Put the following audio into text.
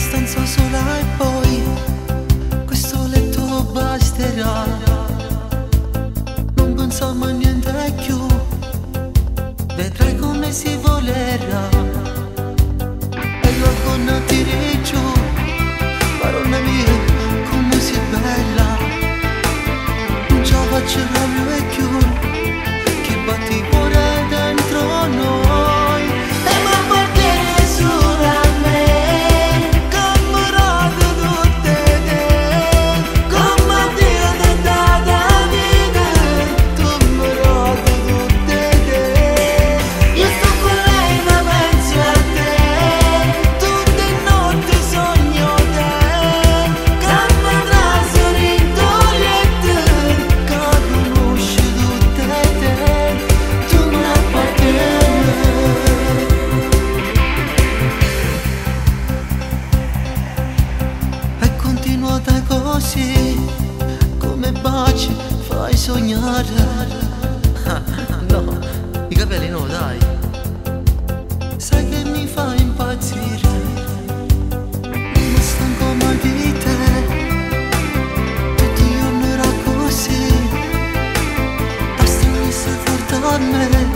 stanza sola e poi questo letto basterà. Non pensiamo a niente più, vedrai come si volerà. E la gonna tiri giù, parole mie, come si è bella. Non ce la faccio più e più, che batti il cuore dentro noi. E mi appartiene solo a me, camarate tutte te, come Dio ti ha dato la vita, camarate tutte te. Io sto con lei ma penso a te, tutte notti sogno te, che mi dà sorridore che conosci tutte te, tu mi appartieni. E continuate così, come baci fai sognare. No, i capelli no, dai. Sai che mi fai impazzire, ma stanco mai di te. Tutti i giorni era così, basta mi sei forte a me.